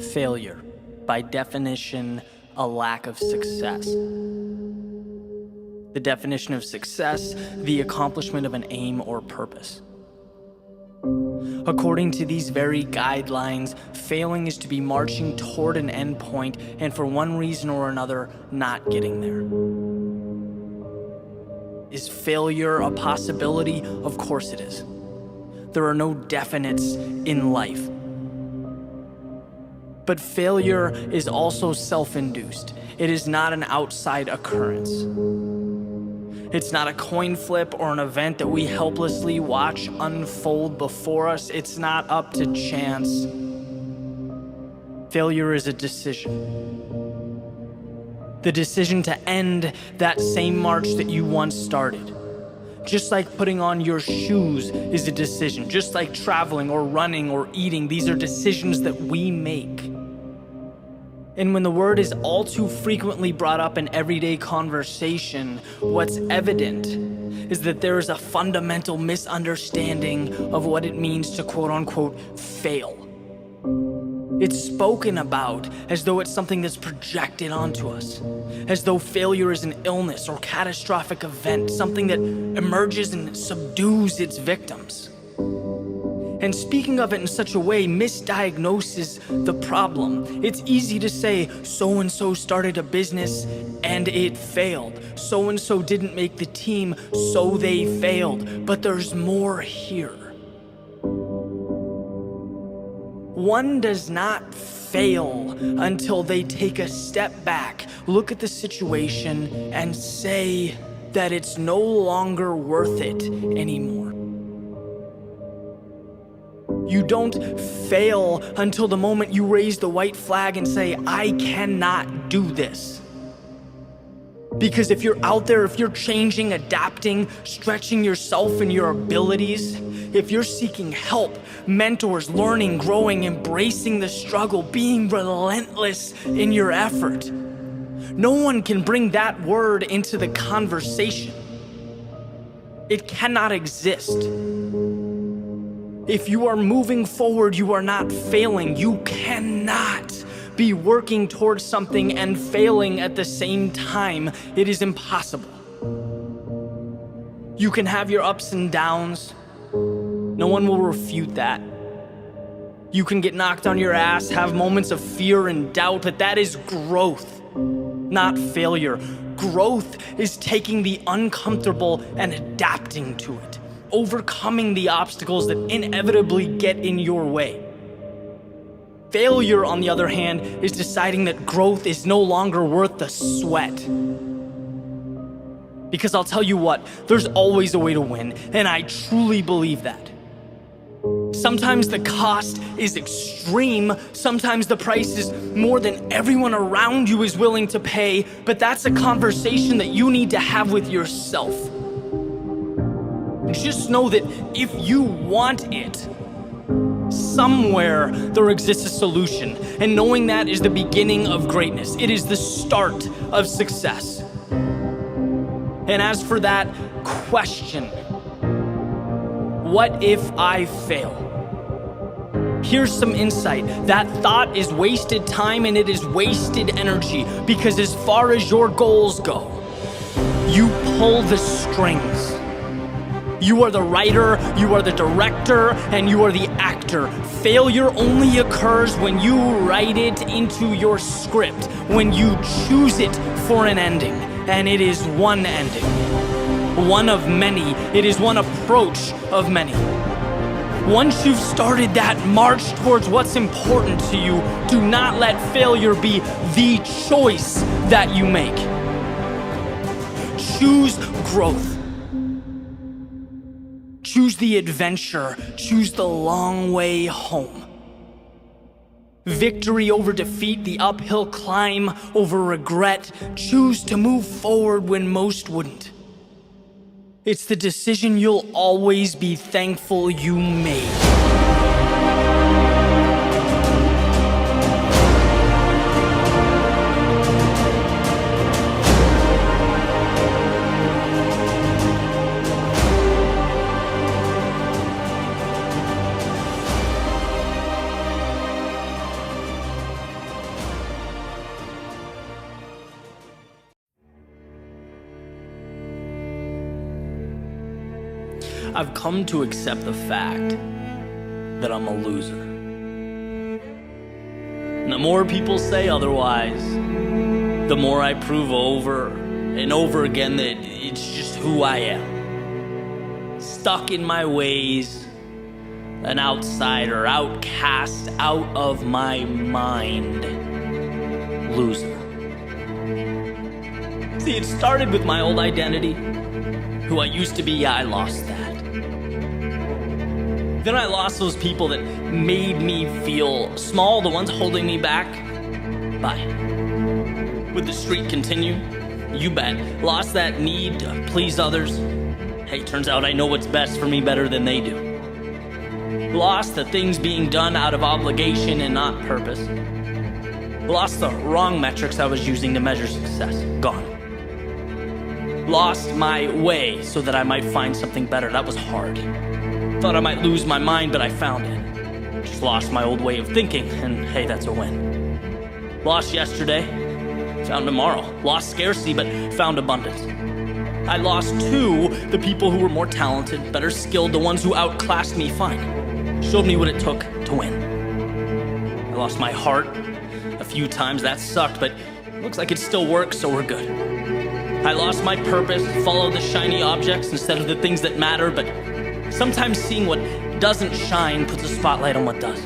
Failure, by definition, a lack of success. The definition of success, the accomplishment of an aim or purpose. According to these very guidelines, failing is to be marching toward an end point and for one reason or another, not getting there. Is failure a possibility? Of course it is. There are no definites in life. But failure is also self-induced. It is not an outside occurrence. It's not a coin flip or an event that we helplessly watch unfold before us. It's not up to chance. Failure is a decision. The decision to end that same march that you once started. Just like putting on your shoes is a decision. Just like traveling or running or eating, these are decisions that we make. And when the word is all too frequently brought up in everyday conversation, what's evident is that there is a fundamental misunderstanding of what it means to quote-unquote fail. It's spoken about as though it's something that's projected onto us, as though failure is an illness or catastrophic event, something that emerges and subdues its victims. And speaking of it in such a way misdiagnoses the problem. It's easy to say, so-and-so started a business and it failed. So-and-so didn't make the team, so they failed. But there's more here. One does not fail until they take a step back, look at the situation, and say that it's no longer worth it anymore. You don't fail until the moment you raise the white flag and say, I cannot do this. Because if you're out there, if you're changing, adapting, stretching yourself and your abilities, if you're seeking help, mentors, learning, growing, embracing the struggle, being relentless in your effort, no one can bring that word into the conversation. It cannot exist. If you are moving forward, you are not failing. You cannot be working towards something and failing at the same time. It is impossible. You can have your ups and downs. No one will refute that. You can get knocked on your ass, have moments of fear and doubt, but that is growth, not failure. Growth is taking the uncomfortable and adapting to it, overcoming the obstacles that inevitably get in your way. Failure, on the other hand, is deciding that growth is no longer worth the sweat. Because I'll tell you what, there's always a way to win, and I truly believe that. Sometimes the cost is extreme, sometimes the price is more than everyone around you is willing to pay, but that's a conversation that you need to have with yourself. Just know that if you want it, somewhere there exists a solution, and knowing that is the beginning of greatness. It is the start of success. And as for that question, what if I fail? Here's some insight. That thought is wasted time and it is wasted energy, because as far as your goals go, you pull the strings. You are the writer, you are the director, and you are the actor. Failure only occurs when you write it into your script, when you choose it for an ending. And it is one ending, one of many. It is one approach of many. Once you've started that march towards what's important to you, do not let failure be the choice that you make. Choose growth. Choose the adventure. Choose the long way home. Victory over defeat, the uphill climb over regret. Choose to move forward when most wouldn't. It's the decision you'll always be thankful you made. I've come to accept the fact that I'm a loser. And the more people say otherwise, the more I prove over and over again that it's just who I am. Stuck in my ways, an outsider, outcast, out of my mind, loser. See, it started with my old identity. Who I used to be, yeah, I lost that. Then I lost those people that made me feel small, the ones holding me back. Bye. Would the streak continue? You bet. Lost that need to please others. Hey, turns out I know what's best for me better than they do. Lost the things being done out of obligation and not purpose. Lost the wrong metrics I was using to measure success. Gone. Lost my way so that I might find something better. That was hard. Thought I might lose my mind, but I found it. Just lost my old way of thinking, and hey, that's a win. Lost yesterday, found tomorrow. Lost scarcity, but found abundance. I lost too the people who were more talented, better skilled, the ones who outclassed me, fine. Showed me what it took to win. I lost my heart a few times, that sucked, but looks like it still works, so we're good. I lost my purpose, followed the shiny objects instead of the things that matter, but sometimes seeing what doesn't shine puts a spotlight on what does.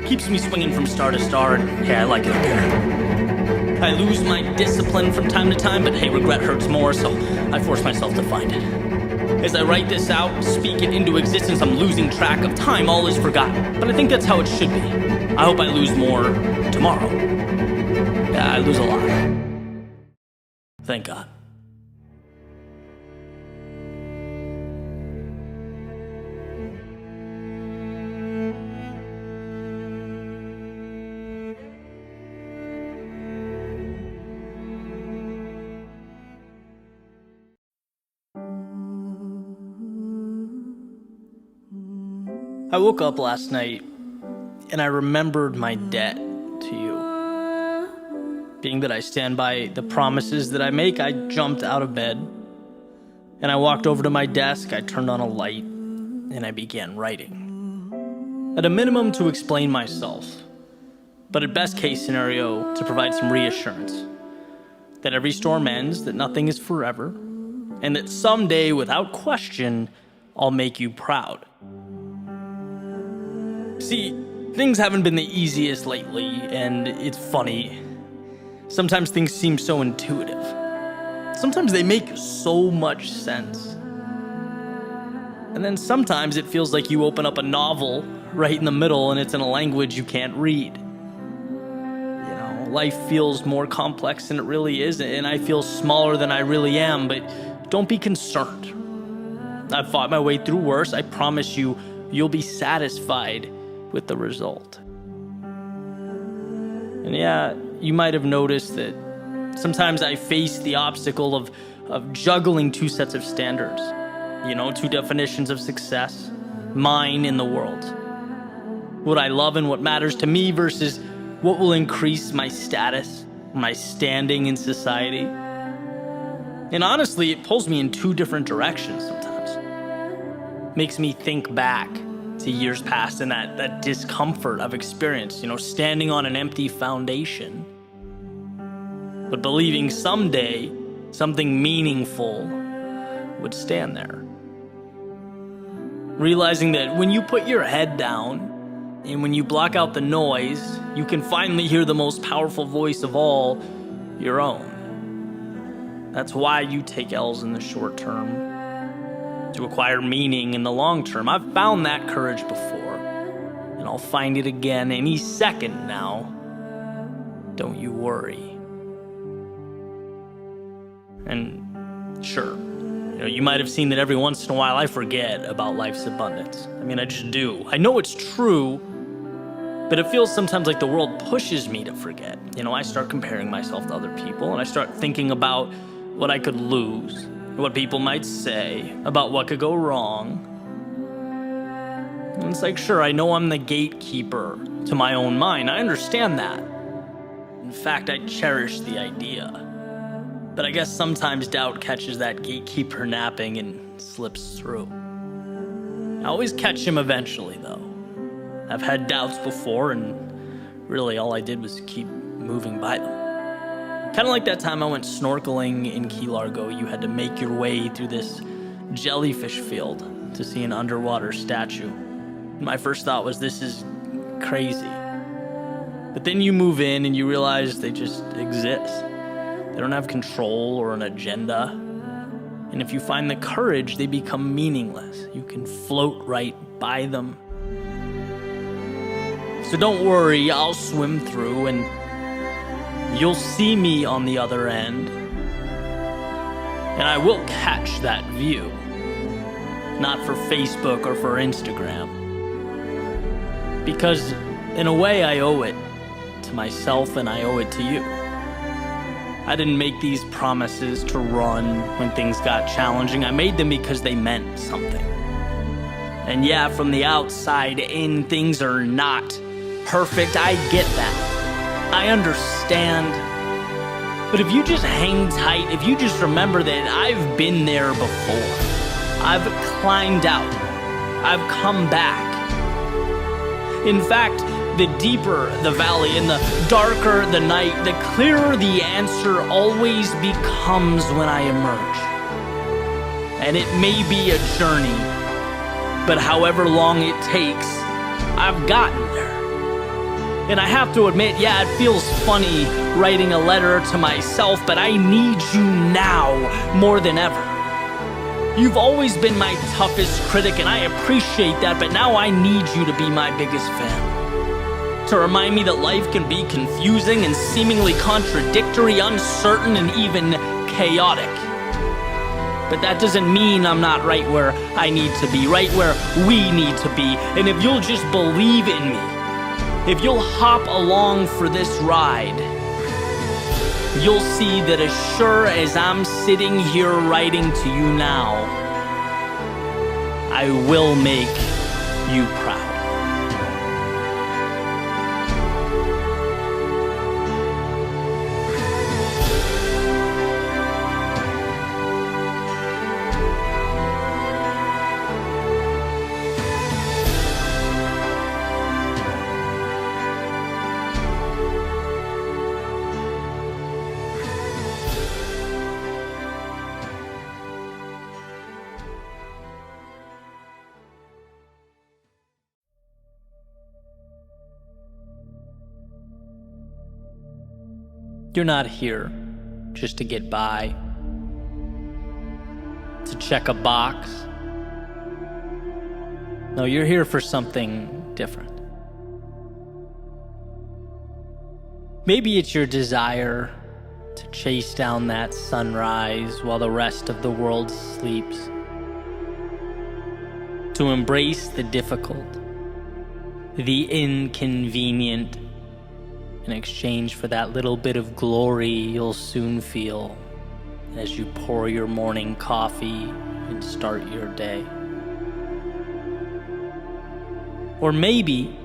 Keeps me swinging from star to star, and hey, I like it up here. I lose my discipline from time to time, but hey, regret hurts more, so I force myself to find it. As I write this out, speak it into existence, I'm losing track of time, all is forgotten. But I think that's how it should be. I hope I lose more tomorrow. Yeah, I lose a lot. Thank God. I woke up last night and I remembered my debt to you. Being that I stand by the promises that I make, I jumped out of bed and I walked over to my desk, I turned on a light, and I began writing. At a minimum to explain myself, but at best case scenario to provide some reassurance. That every storm ends, that nothing is forever, and that someday, without question, I'll make you proud. See, things haven't been the easiest lately, and it's funny. Sometimes things seem so intuitive. Sometimes they make so much sense. And then sometimes it feels like you open up a novel right in the middle and it's in a language you can't read. You know, life feels more complex than it really is, and I feel smaller than I really am, but don't be concerned. I've fought my way through worse. I promise you, you'll be satisfied with the result. And yeah, you might have noticed that sometimes I face the obstacle of juggling two sets of standards. You know, two definitions of success, mine and the world. What I love and what matters to me versus what will increase my status, my standing in society. And honestly, it pulls me in two different directions sometimes. Makes me think back to years past and that discomfort I've experienced, you know, standing on an empty foundation, but believing someday something meaningful would stand there. Realizing that when you put your head down and when you block out the noise, you can finally hear the most powerful voice of all, your own. That's why you take L's in the short term, to acquire meaning in the long term. I've found that courage before, and I'll find it again any second now. Don't you worry. And sure, you know, you might have seen that every once in a while I forget about life's abundance. I mean, I just do. I know it's true, but it feels sometimes like the world pushes me to forget. You know, I start comparing myself to other people, and I start thinking about what I could lose, what people might say, about what could go wrong. And it's like, sure, I know I'm the gatekeeper to my own mind. I understand that. In fact, I cherish the idea. But I guess sometimes doubt catches that gatekeeper napping and slips through. I always catch him eventually, though. I've had doubts before, and really all I did was keep moving by them. Kind of like that time I went snorkeling in Key Largo. You had to make your way through this jellyfish field to see an underwater statue. My first thought was, this is crazy. But then you move in and you realize they just exist. They don't have control or an agenda. And if you find the courage, they become meaningless. You can float right by them. So don't worry, I'll swim through and you'll see me on the other end. And I will catch that view. Not for Facebook or for Instagram. Because in a way I owe it to myself and I owe it to you. I didn't make these promises to run when things got challenging. I made them because they meant something. And yeah, from the outside in, things are not perfect. I get that. I understand. But if you just hang tight, if you just remember that I've been there before. I've climbed out. I've come back. In fact, the deeper the valley and the darker the night, the clearer the answer always becomes when I emerge. And it may be a journey, but however long it takes, I've gotten there. And I have to admit, yeah, it feels funny writing a letter to myself, but I need you now more than ever. You've always been my toughest critic, and I appreciate that, but now I need you to be my biggest fan. To remind me that life can be confusing and seemingly contradictory, uncertain, and even chaotic. But that doesn't mean I'm not right where I need to be, right where we need to be. And if you'll just believe in me, if you'll hop along for this ride, you'll see that as sure as I'm sitting here writing to you now, I will make you proud. You're not here just to get by, to check a box. No, you're here for something different. Maybe it's your desire to chase down that sunrise while the rest of the world sleeps, to embrace the difficult, the inconvenient, in exchange for that little bit of glory you'll soon feel as you pour your morning coffee and start your day. Or maybe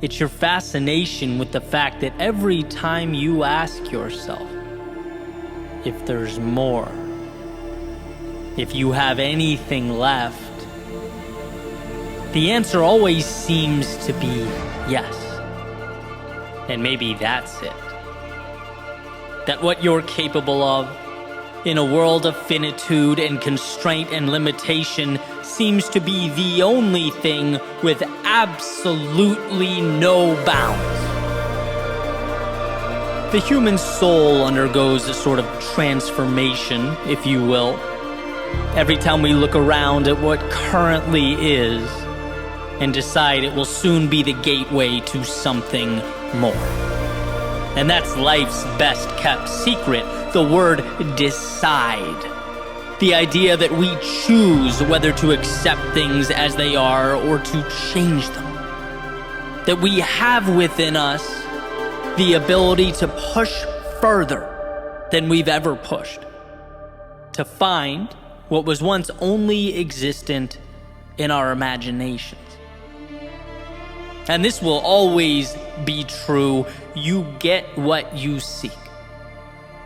it's your fascination with the fact that every time you ask yourself if there's more, if you have anything left, the answer always seems to be yes. And maybe that's it. That what you're capable of, in a world of finitude and constraint and limitation, seems to be the only thing with absolutely no bounds. The human soul undergoes a sort of transformation, if you will, every time we look around at what currently is and decide it will soon be the gateway to something more. And that's life's best kept secret, the word decide. The idea that we choose whether to accept things as they are or to change them. That we have within us the ability to push further than we've ever pushed. To find what was once only existent in our imaginations. And this will always be true. You get what you seek,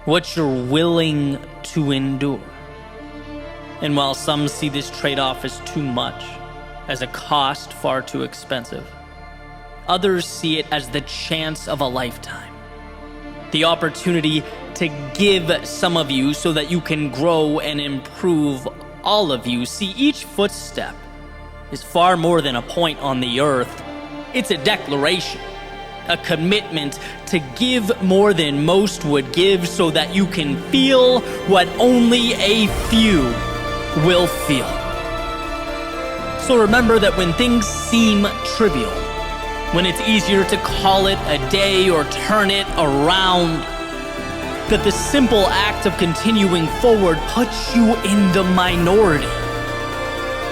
what you're willing to endure. And while some see this trade-off as too much, as a cost far too expensive, others see it as the chance of a lifetime. The opportunity to give some of you so that you can grow and improve all of you. See, each footstep is far more than a point on the earth. It's a declaration, a commitment to give more than most would give so that you can feel what only a few will feel. So remember that when things seem trivial, when it's easier to call it a day or turn it around, that the simple act of continuing forward puts you in the minority.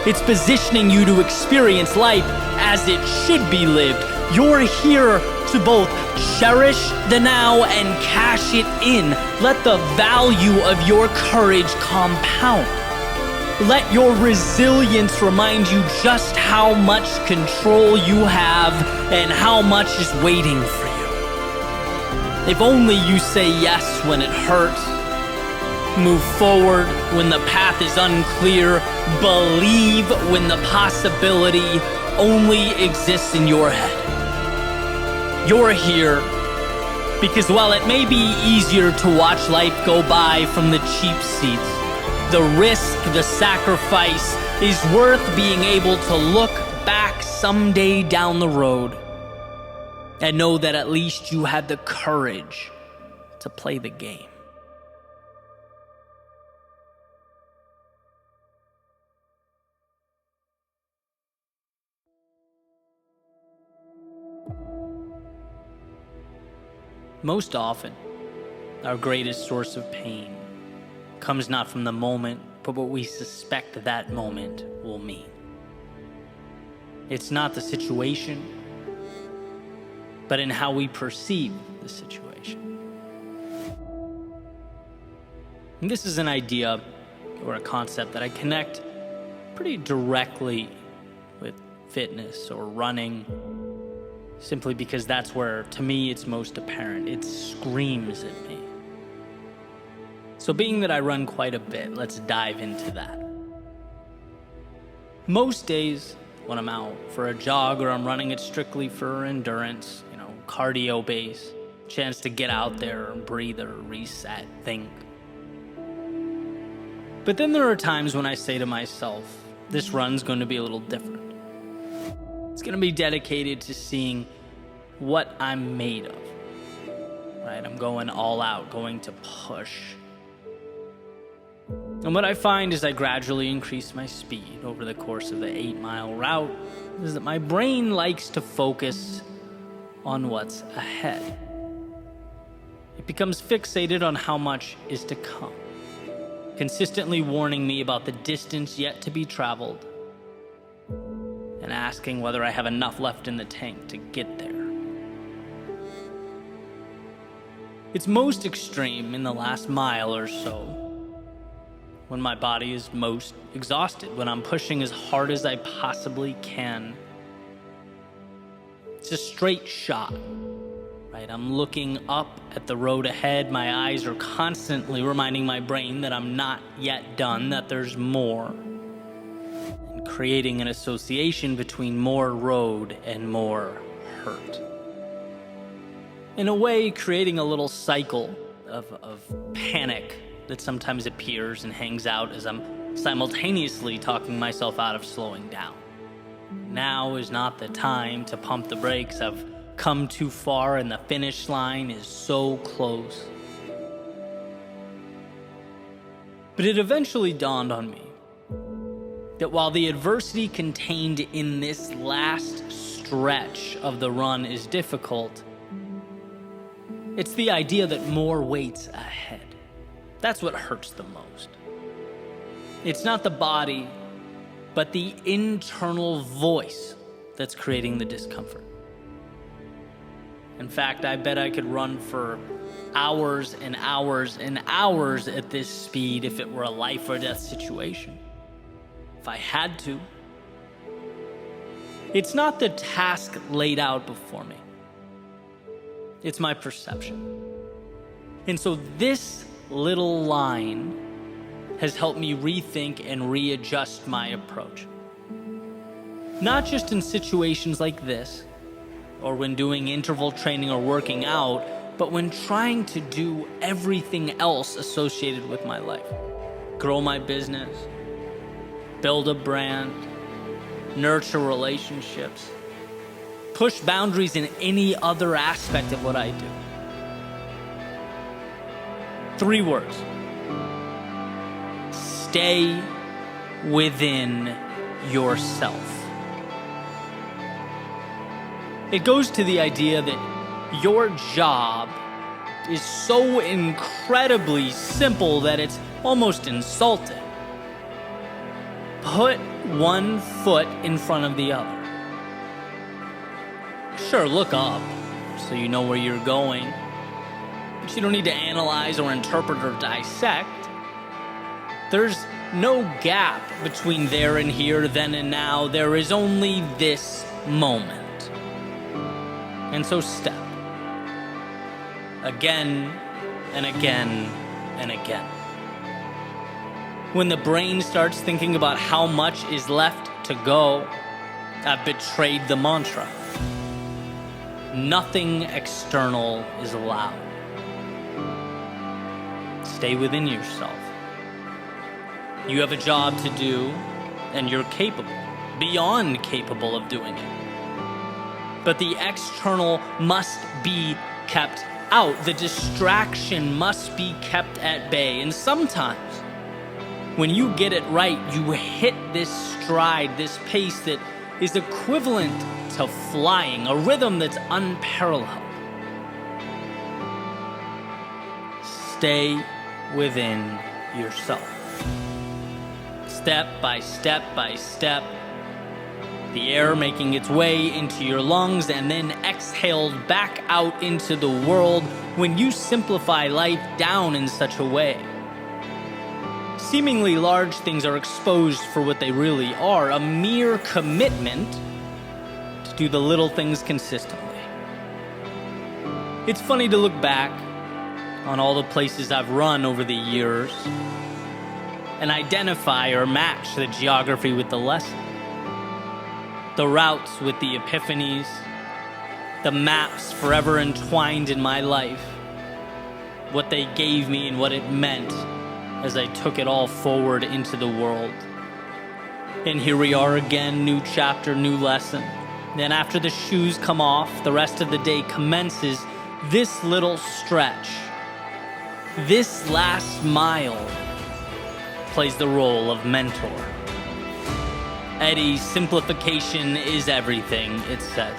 It's positioning you to experience life as it should be lived. You're here to both cherish the now and cash it in. Let the value of your courage compound. Let your resilience remind you just how much control you have and how much is waiting for you. If only you say yes when it hurts, move forward when the path is unclear, believe when the possibility only exists in your head. You're here because while it may be easier to watch life go by from the cheap seats, the risk, the sacrifice is worth being able to look back someday down the road and know that at least you had the courage to play the game. Most often, our greatest source of pain comes not from the moment, but what we suspect that moment will mean. It's not the situation, but in how we perceive the situation. And this is an idea or a concept that I connect pretty directly with fitness or running, simply because that's where, to me, it's most apparent. It screams at me. So being that I run quite a bit, let's dive into that. Most days when I'm out for a jog or I'm running it strictly for endurance, cardio base, chance to get out there and breathe or reset, think. But then there are times when I say to myself, this run's going to be a little different. It's going to be dedicated to seeing what I'm made of, right? I'm going all out, going to push. And what I find as I gradually increase my speed over the course of the 8-mile route is that my brain likes to focus on what's ahead. It becomes fixated on how much is to come, consistently warning me about the distance yet to be traveled and asking whether I have enough left in the tank to get there. It's most extreme in the last mile or so, when my body is most exhausted, when I'm pushing as hard as I possibly can. It's a straight shot, right? I'm looking up at the road ahead. My eyes are constantly reminding my brain that I'm not yet done, that there's more, and creating an association between more road and more hurt. In a way, creating a little cycle of panic that sometimes appears and hangs out as I'm simultaneously talking myself out of slowing down. Now is not the time to pump the brakes. I've come too far and the finish line is so close. But it eventually dawned on me that while the adversity contained in this last stretch of the run is difficult, it's the idea that more waits ahead. That's what hurts the most. It's not the body, but the internal voice that's creating the discomfort. In fact, I bet I could run for hours and hours and hours at this speed if it were a life or death situation. If I had to. It's not the task laid out before me. It's my perception. And so this little line has helped me rethink and readjust my approach. Not just in situations like this, or when doing interval training or working out, but when trying to do everything else associated with my life. Grow my business, build a brand, nurture relationships, push boundaries in any other aspect of what I do. 3 words. Stay within yourself. It goes to the idea that your job is so incredibly simple that it's almost insulting. Put one foot in front of the other. Sure, look up so you know where you're going, but you don't need to analyze or interpret or dissect. There's no gap between there and here, then and now. There is only this moment. And so step. Again and again and again. When the brain starts thinking about how much is left to go, I've betrayed the mantra. Nothing external is allowed. Stay within yourself. You have a job to do, and you're capable, beyond capable of doing it. But the external must be kept out. The distraction must be kept at bay. And sometimes, when you get it right, you hit this stride, this pace that is equivalent to flying, a rhythm that's unparalleled. Stay within yourself. Step by step by step, the air making its way into your lungs and then exhaled back out into the world when you simplify life down in such a way. Seemingly large things are exposed for what they really are, a mere commitment to do the little things consistently. It's funny to look back on all the places I've run over the years and identify or match the geography with the lesson. The routes with the epiphanies, the maps forever entwined in my life, what they gave me and what it meant as I took it all forward into the world. And here we are again, new chapter, new lesson. Then after the shoes come off, the rest of the day commences this little stretch. This last mile plays the role of mentor. Eddie, simplification is everything, it says.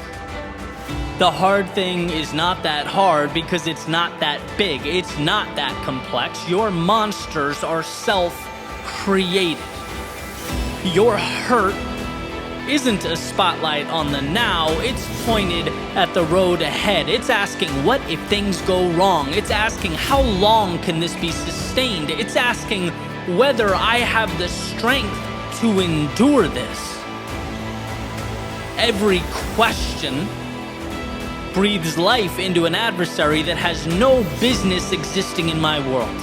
The hard thing is not that hard because it's not that big. It's not that complex. Your monsters are self-created. Your hurt isn't a spotlight on the now. It's pointed at the road ahead. It's asking, what if things go wrong? It's asking, how long can this be sustained? It's asking whether I have the strength to endure this. Every question breathes life into an adversary that has no business existing in my world.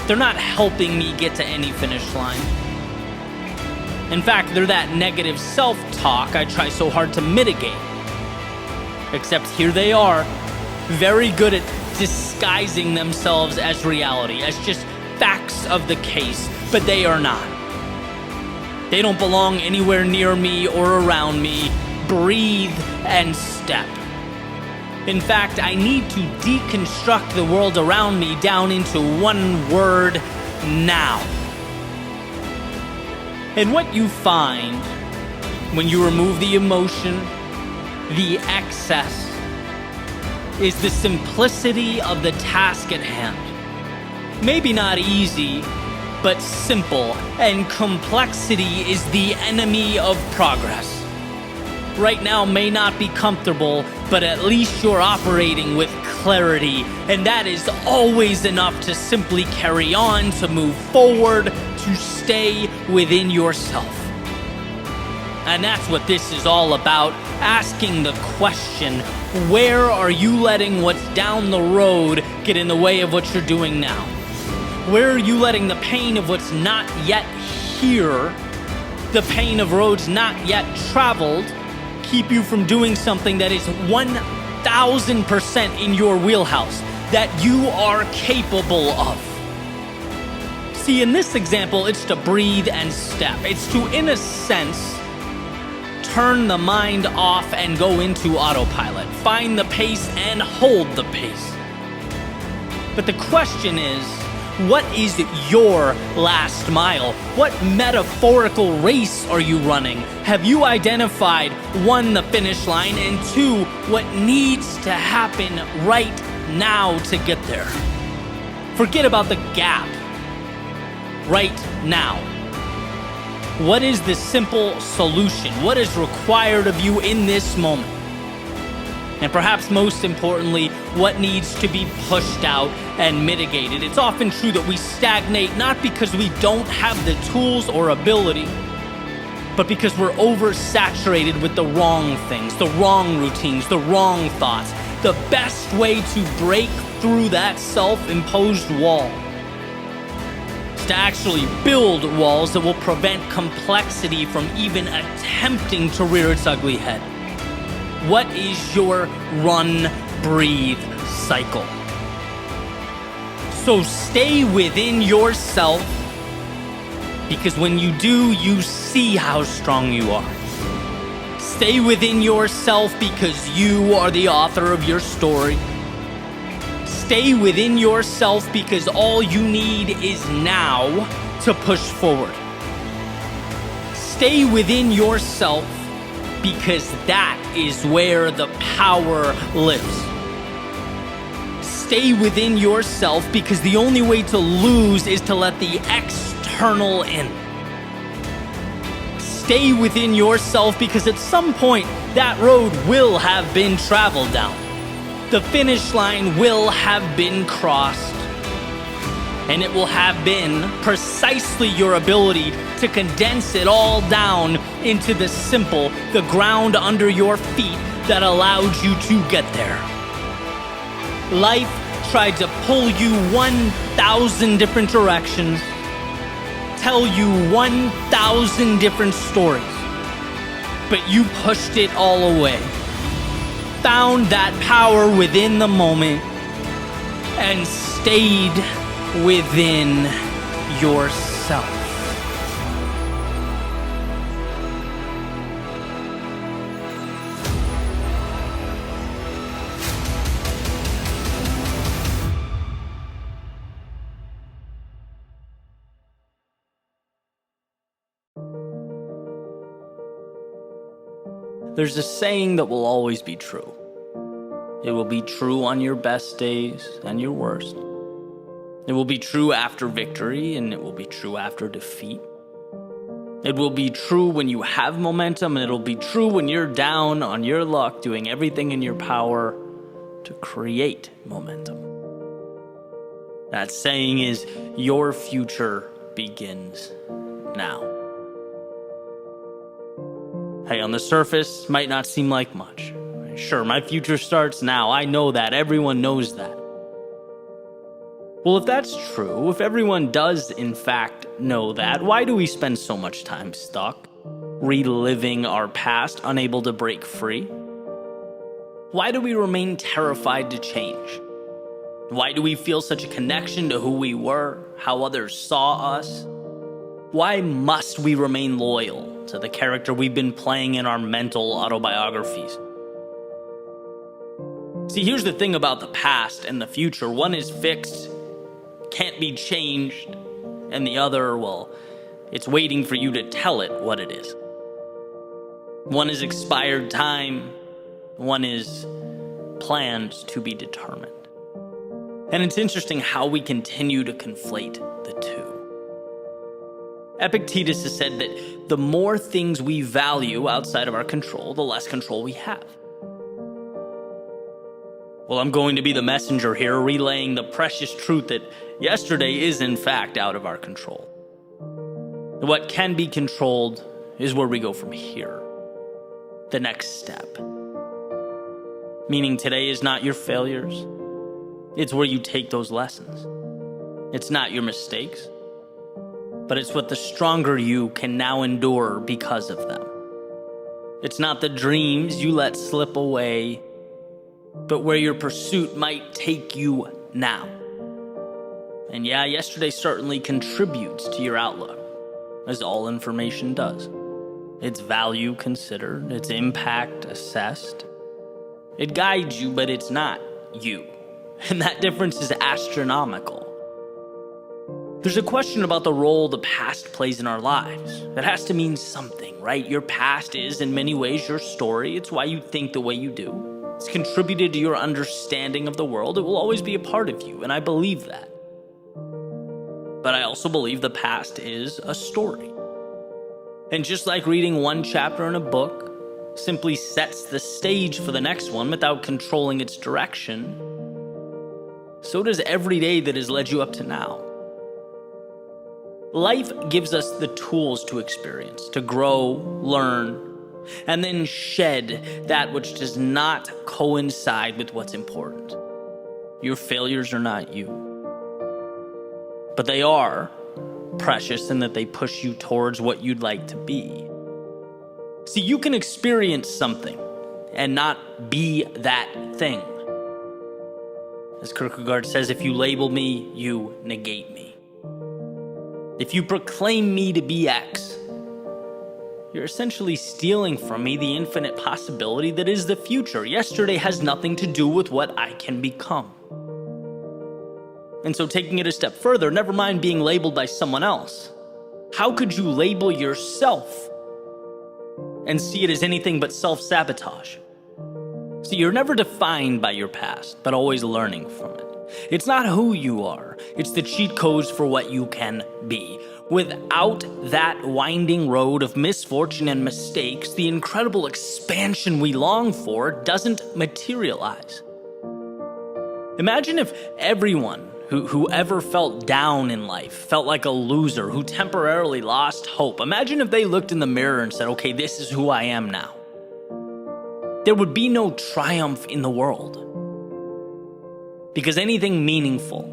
They're not helping me get to any finish line. In fact, they're that negative self-talk I try so hard to mitigate. Except here they are, very good at disguising themselves as reality, as just facts of the case, but they are not. They don't belong anywhere near me or around me. Breathe and step. In fact, I need to deconstruct the world around me down into one word: now. And what you find when you remove the emotion, the excess, is the simplicity of the task at hand. Maybe not easy, but simple, and complexity is the enemy of progress. Right now may not be comfortable, but at least you're operating with clarity, and that is always enough to simply carry on, to move forward, to stay within yourself. And that's what this is all about, asking the question, where are you letting what's down the road get in the way of what you're doing now? Where are you letting the pain of what's not yet here, the pain of roads not yet traveled, keep you from doing something that is 1,000% in your wheelhouse, that you are capable of? See, in this example, it's to breathe and step. It's to, in a sense, turn the mind off and go into autopilot. Find the pace and hold the pace. But the question is, what is your last mile? What metaphorical race are you running? Have you identified, one, the finish line, and two, what needs to happen right now to get there? Forget about the gap. Right now. What is the simple solution? What is required of you in this moment? And perhaps most importantly, what needs to be pushed out and mitigated? It's often true that we stagnate not because we don't have the tools or ability, but because we're oversaturated with the wrong things, the wrong routines, the wrong thoughts. The best way to break through that self-imposed wall is to actually build walls that will prevent complexity from even attempting to rear its ugly head. What is your run, breathe cycle? So stay within yourself, because when you do, you see how strong you are. Stay within yourself because you are the author of your story. Stay within yourself because all you need is now to push forward. Stay within yourself because that is where the power lives. Stay within yourself because the only way to lose is to let the external in. Stay within yourself because at some point that road will have been traveled down. The finish line will have been crossed. And it will have been precisely your ability to condense it all down into the simple, the ground under your feet that allowed you to get there. Life tried to pull you 1,000 different directions, tell you 1,000 different stories, but you pushed it all away. Found that power within the moment and stayed within yourself. There's a saying that will always be true. It will be true on your best days and your worst. It will be true after victory, and it will be true after defeat. It will be true when you have momentum, and it'll be true when you're down on your luck, doing everything in your power to create momentum. That saying is, your future begins now. Hey, on the surface, might not seem like much. Sure, my future starts now. I know that. Everyone knows that. Well, if that's true, if everyone does in fact know that, why do we spend so much time stuck, reliving our past, unable to break free? Why do we remain terrified to change? Why do we feel such a connection to who we were, how others saw us? Why must we remain loyal to the character we've been playing in our mental autobiographies? See, here's the thing about the past and the future. One is fixed, can't be changed, and the other, well, it's waiting for you to tell it what it is. One is expired time, one is planned to be determined. And it's interesting how we continue to conflate the two. Epictetus has said that the more things we value outside of our control, the less control we have. Well, I'm going to be the messenger here, relaying the precious truth that yesterday is in fact out of our control. What can be controlled is where we go from here. The next step. Meaning today is not your failures. It's where you take those lessons. It's not your mistakes, but it's what the stronger you can now endure because of them. It's not the dreams you let slip away, but where your pursuit might take you now. And yeah, yesterday certainly contributes to your outlook, as all information does. Its value considered, its impact assessed. It guides you, but it's not you. And that difference is astronomical. There's a question about the role the past plays in our lives. That has to mean something, right? Your past is, in many ways, your story. It's why you think the way you do. It's contributed to your understanding of the world. It will always be a part of you, and I believe that. But I also believe the past is a story. And just like reading one chapter in a book simply sets the stage for the next one without controlling its direction, so does every day that has led you up to now. Life gives us the tools to experience, to grow, learn, and then shed that which does not coincide with what's important. Your failures are not you, but they are precious in that they push you towards what you'd like to be. See, you can experience something and not be that thing. As Kierkegaard says, if you label me, you negate me. If you proclaim me to be X, you're essentially stealing from me the infinite possibility that is the future. Yesterday has nothing to do with what I can become. And so taking it a step further, never mind being labeled by someone else. How could you label yourself and see it as anything but self-sabotage? See, you're never defined by your past, but always learning from it. It's not who you are, it's the cheat codes for what you can be. Without that winding road of misfortune and mistakes, the incredible expansion we long for doesn't materialize. Imagine if everyone who ever felt down in life, felt like a loser, who temporarily lost hope. Imagine if they looked in the mirror and said, okay, this is who I am now. There would be no triumph in the world. Because anything meaningful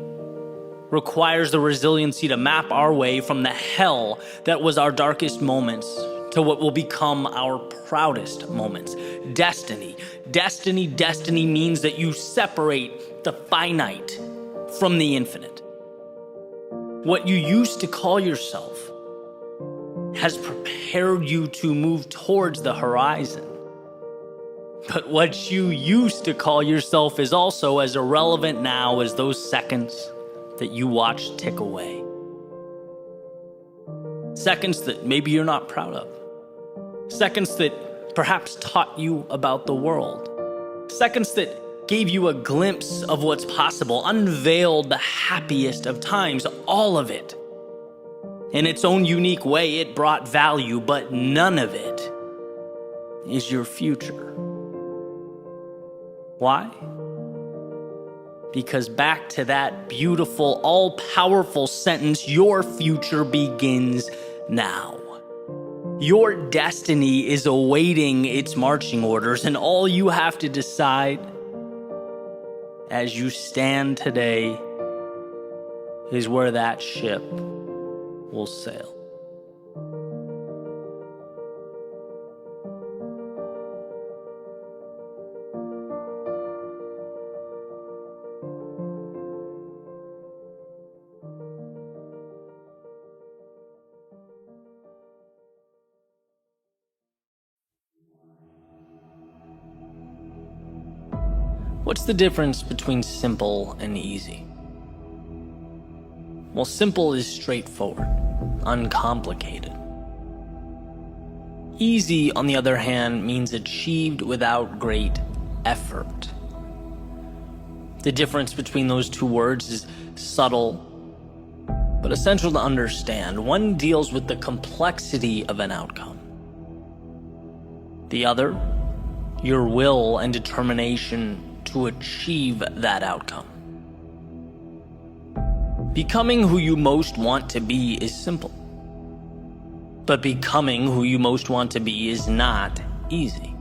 requires the resiliency to map our way from the hell that was our darkest moments to what will become our proudest moments. Destiny means that you separate the finite from the infinite. What you used to call yourself has prepared you to move towards the horizon. But what you used to call yourself is also as irrelevant now as those seconds that you watched tick away. Seconds that maybe you're not proud of. Seconds that perhaps taught you about the world. Seconds that gave you a glimpse of what's possible, unveiled the happiest of times, all of it. In its own unique way, it brought value, but none of it is your future. Why? Because back to that beautiful, all-powerful sentence, your future begins now. Your destiny is awaiting its marching orders, and all you have to decide as you stand today is where that ship will sail. What's the difference between simple and easy? Well, simple is straightforward, uncomplicated. Easy, on the other hand, means achieved without great effort. The difference between those two words is subtle, but essential to understand. One deals with the complexity of an outcome. The other, your will and determination to achieve that outcome. Becoming who you most want to be is simple. But becoming who you most want to be is not easy.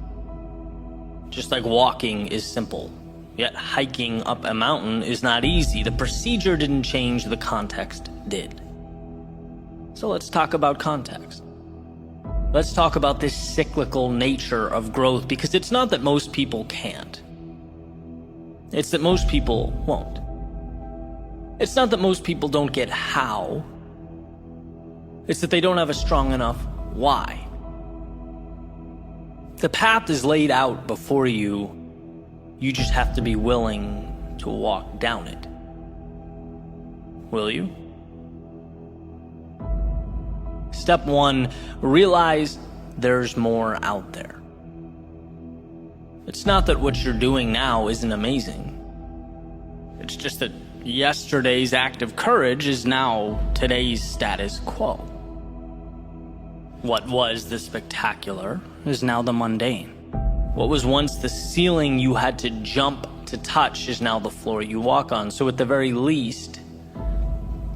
Just like walking is simple, Yet hiking up a mountain is not easy. The procedure didn't change, the context did. So let's talk about context. Let's talk about this cyclical nature of growth, because it's not that most people can't. It's that most people won't. It's not that most people don't get how. It's that they don't have a strong enough why. The path is laid out before you. You just have to be willing to walk down it. Will you? Step 1, realize there's more out there. It's not that what you're doing now isn't amazing. It's just that yesterday's act of courage is now today's status quo. What was the spectacular is now the mundane. What was once the ceiling you had to jump to touch is now the floor you walk on. So at the very least,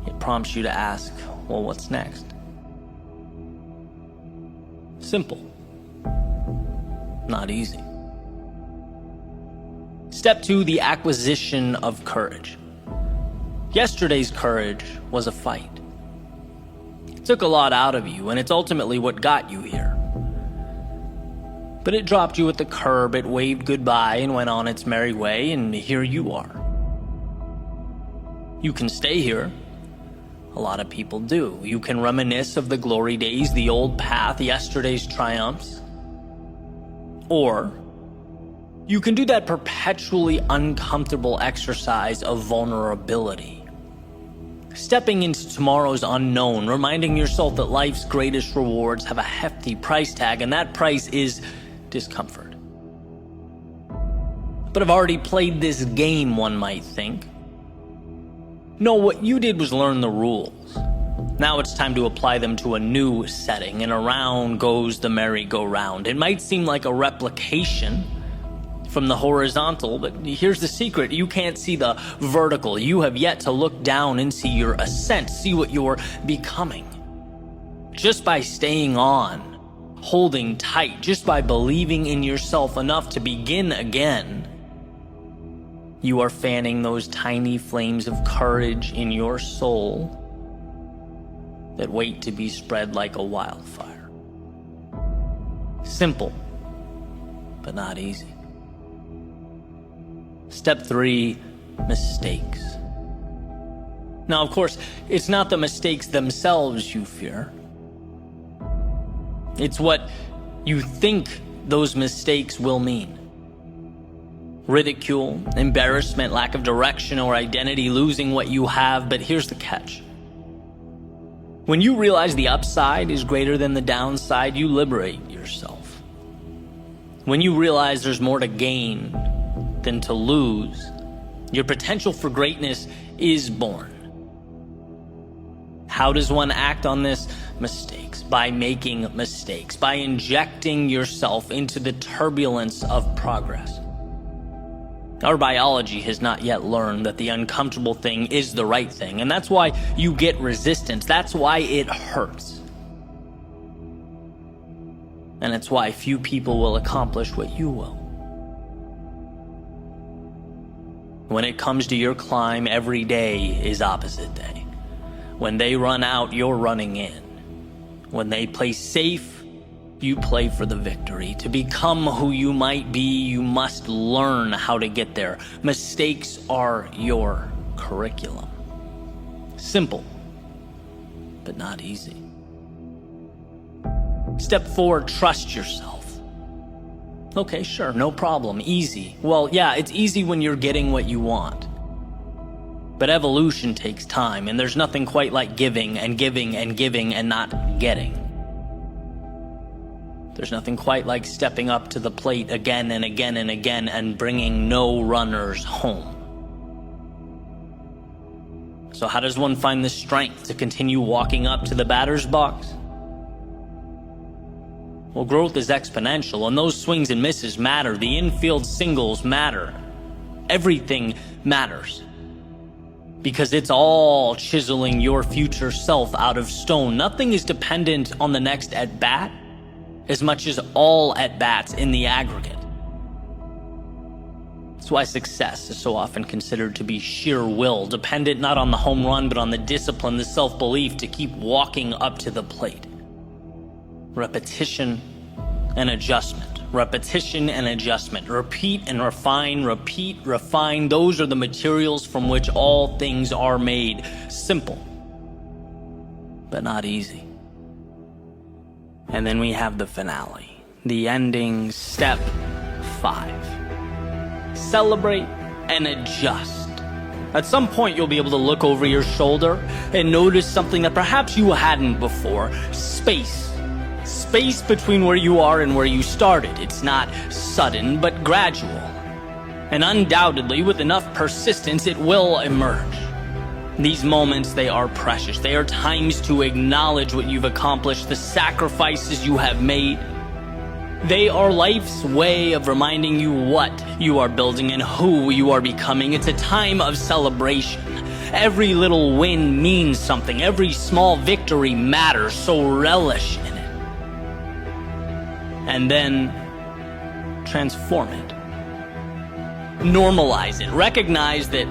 it prompts you to ask, well, what's next? Simple. Not easy. Step 2, the acquisition of courage. Yesterday's courage was a fight. It took a lot out of you, and it's ultimately what got you here. But it dropped you at the curb, it waved goodbye and went on its merry way, and here you are. You can stay here. A lot of people do. You can reminisce of the glory days, the old path, yesterday's triumphs. Or you can do that perpetually uncomfortable exercise of vulnerability. Stepping into tomorrow's unknown, reminding yourself that life's greatest rewards have a hefty price tag, and that price is discomfort. But I've already played this game, one might think. No, what you did was learn the rules. Now it's time to apply them to a new setting, and around goes the merry-go-round. It might seem like a replication from the horizontal, but here's the secret. You can't see the vertical. You have yet to look down and see your ascent, see what you're becoming. Just by staying on, holding tight, just by believing in yourself enough to begin again, you are fanning those tiny flames of courage in your soul that wait to be spread like a wildfire. Simple, but not easy. Step 3, mistakes. Now, of course, it's not the mistakes themselves you fear. It's what you think those mistakes will mean. Ridicule, embarrassment, lack of direction or identity, losing what you have. But here's the catch. When you realize the upside is greater than the downside, you liberate yourself. When you realize there's more to gain than to lose, your potential for greatness is born. How does one act on this? Mistakes. By making mistakes. By injecting yourself into the turbulence of progress. Our biology has not yet learned that the uncomfortable thing is the right thing, and that's why you get resistance. That's why it hurts. And it's why few people will accomplish what you will. When it comes to your climb, every day is opposite day. When they run out, you're running in. When they play safe, you play for the victory. To become who you might be, you must learn how to get there. Mistakes are your curriculum. Simple, but not easy. Step 4, trust yourself. Okay, sure, no problem, easy. Well, yeah, it's easy when you're getting what you want. But evolution takes time, and there's nothing quite like giving and giving and giving and not getting. There's nothing quite like stepping up to the plate again and again and again and bringing no runners home. So how does one find the strength to continue walking up to the batter's box? Well, growth is exponential, and those swings and misses matter. The infield singles matter. Everything matters. Because it's all chiseling your future self out of stone. Nothing is dependent on the next at-bat as much as all at-bats in the aggregate. That's why success is so often considered to be sheer will, dependent not on the home run, but on the discipline, the self-belief to keep walking up to the plate. Repetition and adjustment. Repetition and adjustment. Repeat and refine, repeat, refine. Those are the materials from which all things are made. Simple, but not easy. And then we have the finale, the ending, step 5. Celebrate and adjust. At some point, you'll be able to look over your shoulder and notice something that perhaps you hadn't before. Space. Space between where you are and where you started. It's not sudden, but gradual. And undoubtedly, with enough persistence, it will emerge. These moments, they are precious. They are times to acknowledge what you've accomplished, the sacrifices you have made. They are life's way of reminding you what you are building and who you are becoming. It's a time of celebration. Every little win means something. Every small victory matters, so relish in it. And then transform it. Normalize it. Recognize that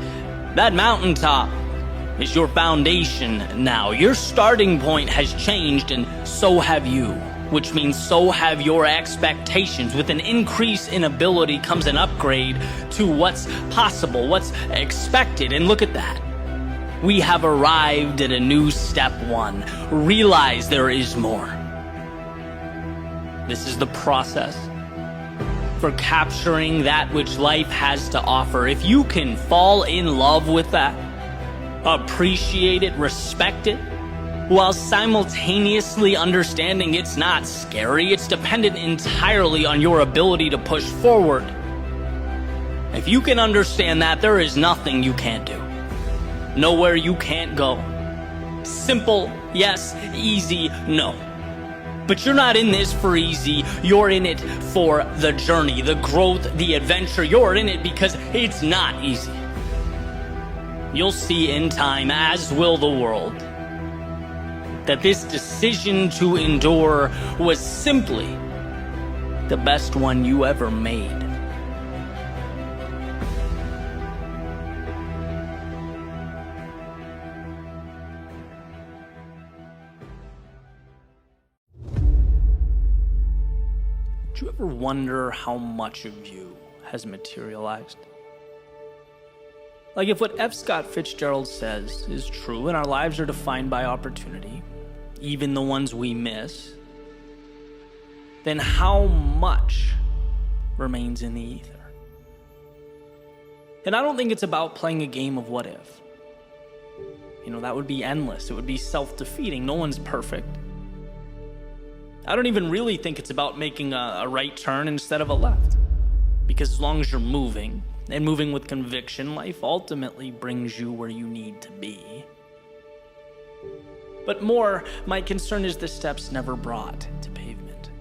that mountaintop is your foundation now. Your starting point has changed, and so have you. Which means so have your expectations. With an increase in ability comes an upgrade to what's possible, what's expected. And look at that. We have arrived at a new step 1. Realize there is more. This is the process for capturing that which life has to offer. If you can fall in love with that, appreciate it, respect it, while simultaneously understanding it's not scary, it's dependent entirely on your ability to push forward. If you can understand that, there is nothing you can't do. Nowhere you can't go. Simple, yes. Easy, no. But you're not in this for easy. You're in it for the journey, the growth, the adventure. You're in it because it's not easy. You'll see in time, as will the world, that this decision to endure was simply the best one you ever made. Do you ever wonder how much of you has materialized? Like, if what F. Scott Fitzgerald says is true and our lives are defined by opportunity, even the ones we miss, then how much remains in the ether? And I don't think it's about playing a game of what if. That would be endless. It would be self-defeating. No one's perfect. I don't even really think it's about making a right turn instead of a left. Because as long as you're moving, and moving with conviction, life ultimately brings you where you need to be. But more, my concern is the steps never brought to pavement.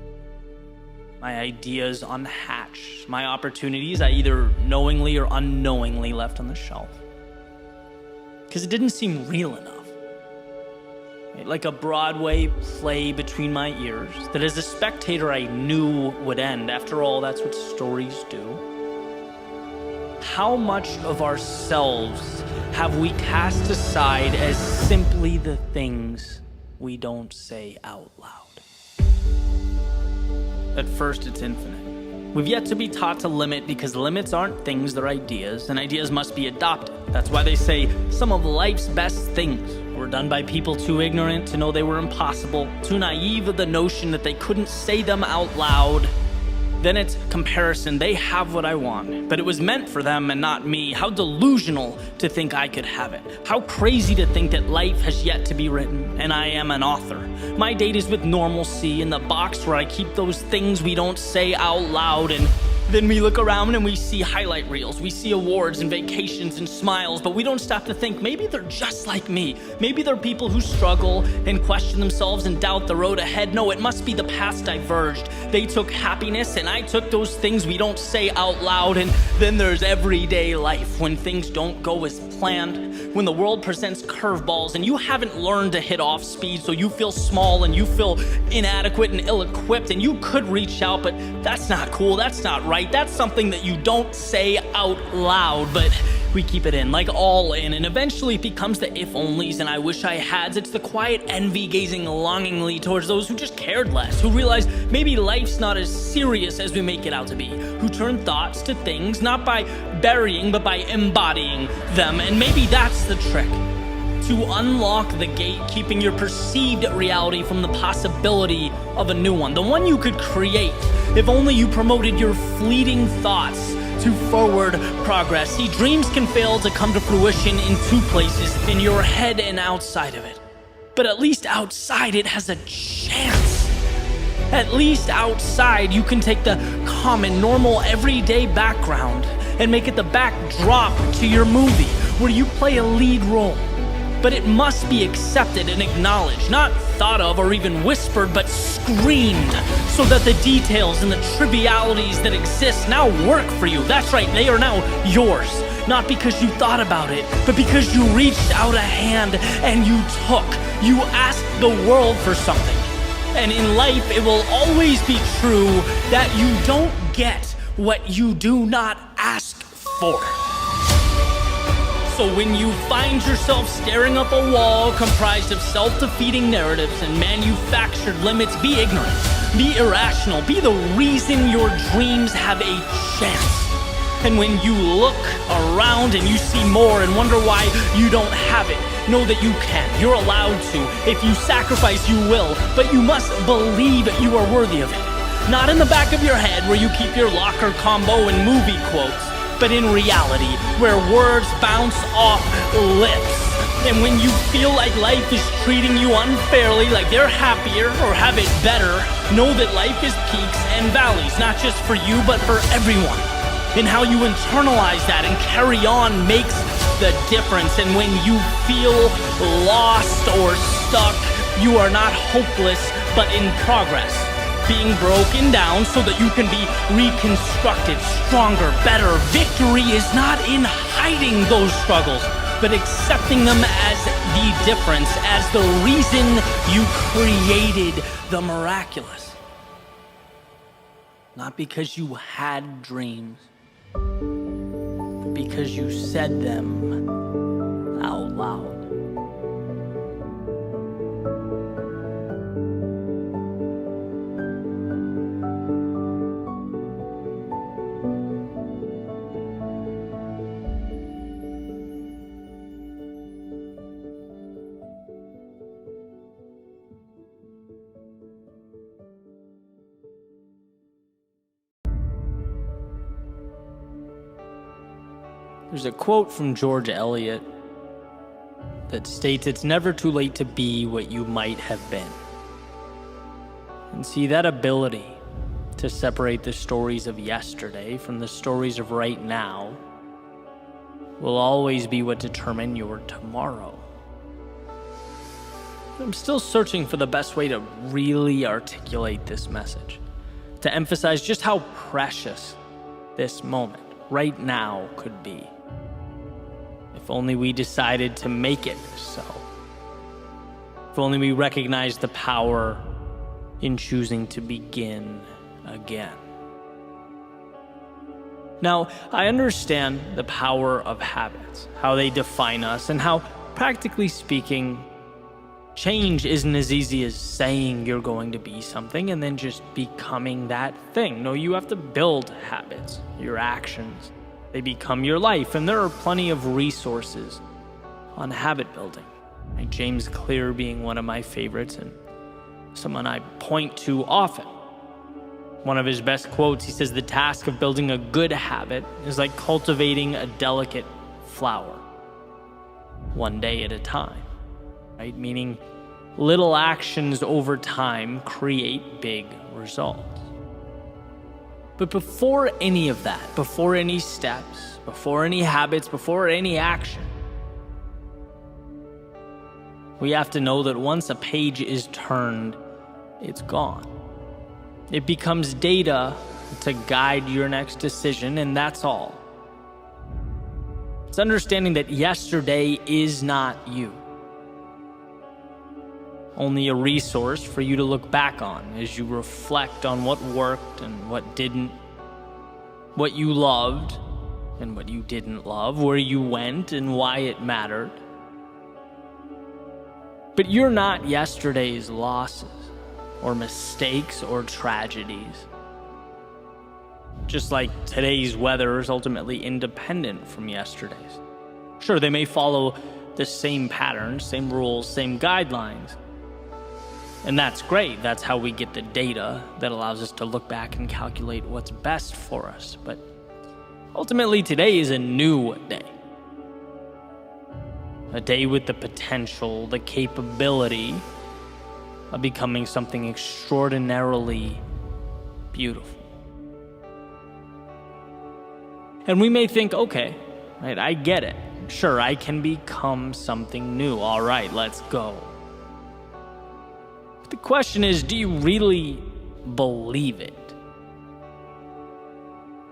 My ideas unhatched, my opportunities I either knowingly or unknowingly left on the shelf. Because it didn't seem real enough. Like a Broadway play between my ears that as a spectator I knew would end. After all, that's what stories do. How much of ourselves have we cast aside as simply the things we don't say out loud? At first, it's infinite. We've yet to be taught to limit because limits aren't things, they're ideas, and ideas must be adopted. That's why they say some of life's best things were done by people too ignorant to know they were impossible, too naive of the notion that they couldn't say them out loud. Then it's comparison. They have what I want, but it was meant for them and not me. How delusional to think I could have it. How crazy to think that life has yet to be written, and I am an author. My date is with normalcy in the box where I keep those things we don't say out loud, and then we look around and we see highlight reels, we see awards and vacations and smiles, but we don't stop to think maybe they're just like me. Maybe they're people who struggle and question themselves and doubt the road ahead. No, it must be the paths diverged. They took happiness and I took those things we don't say out loud. And then there's everyday life when things don't go as planned, when the world presents curveballs and you haven't learned to hit off speed, so you feel small and you feel inadequate and ill-equipped, and you could reach out, but that's not cool, that's not right. right? That's something that you don't say out loud, but we keep it in, like all in, and eventually it becomes the if-onlys and I wish I hads. It's the quiet envy gazing longingly towards those who just cared less, who realize maybe life's not as serious as we make it out to be, who turn thoughts to things not by burying but by embodying them. And maybe that's the trick, to unlock the gate, keeping your perceived reality from the possibility of a new one, the one you could create if only you promoted your fleeting thoughts to forward progress. See, dreams can fail to come to fruition in two places, in your head and outside of it. But at least outside it has a chance. At least outside you can take the common, normal, everyday background and make it the backdrop to your movie, where you play a lead role. But it must be accepted and acknowledged, not thought of or even whispered, but screamed, so that the details and the trivialities that exist now work for you. That's right, they are now yours. Not because you thought about it, but because you reached out a hand and you asked the world for something. And in life, it will always be true that you don't get what you do not ask for. So when you find yourself staring up a wall comprised of self-defeating narratives and manufactured limits, be ignorant, be irrational, be the reason your dreams have a chance. And when you look around and you see more and wonder why you don't have it, know that you can. You're allowed to. If you sacrifice, you will. But you must believe you are worthy of it. Not in the back of your head where you keep your locker combo and movie quotes, but in reality, where words bounce off lips. And when you feel like life is treating you unfairly, like they're happier or have it better, know that life is peaks and valleys, not just for you, but for everyone. And how you internalize that and carry on makes the difference. And when you feel lost or stuck, you are not hopeless, but in progress. Being broken down so that you can be reconstructed, stronger, better. Victory is not in hiding those struggles, but accepting them as the difference, as the reason you created the miraculous. Not because you had dreams, but because you said them out loud. There's a quote from George Eliot that states, "It's never too late to be what you might have been." And see, that ability to separate the stories of yesterday from the stories of right now will always be what determine your tomorrow. I'm still searching for the best way to really articulate this message, to emphasize just how precious this moment right now could be. If only we decided to make it so. If only we recognized the power in choosing to begin again. Now, I understand the power of habits, how they define us, and how, practically speaking, change isn't as easy as saying you're going to be something and then just becoming that thing. No, you have to build habits, your actions. They become your life, and there are plenty of resources on habit building. Like James Clear being one of my favorites and someone I point to often. One of his best quotes, he says, "The task of building a good habit is like cultivating a delicate flower, one day at a time." Right? Meaning little actions over time create big results. But before any of that, before any steps, before any habits, before any action, we have to know that once a page is turned, it's gone. It becomes data to guide your next decision, and that's all. It's understanding that yesterday is not you. Only a resource for you to look back on as you reflect on what worked and what didn't, what you loved and what you didn't love, where you went and why it mattered. But you're not yesterday's losses or mistakes or tragedies. Just like today's weather is ultimately independent from yesterday's. Sure, they may follow the same patterns, same rules, same guidelines. And that's great. That's how we get the data that allows us to look back and calculate what's best for us. But ultimately, today is a new day. A day with the potential, the capability of becoming something extraordinarily beautiful. And we may think, okay, right, I get it. Sure, I can become something new. All right, let's go. But the question is, do you really believe it?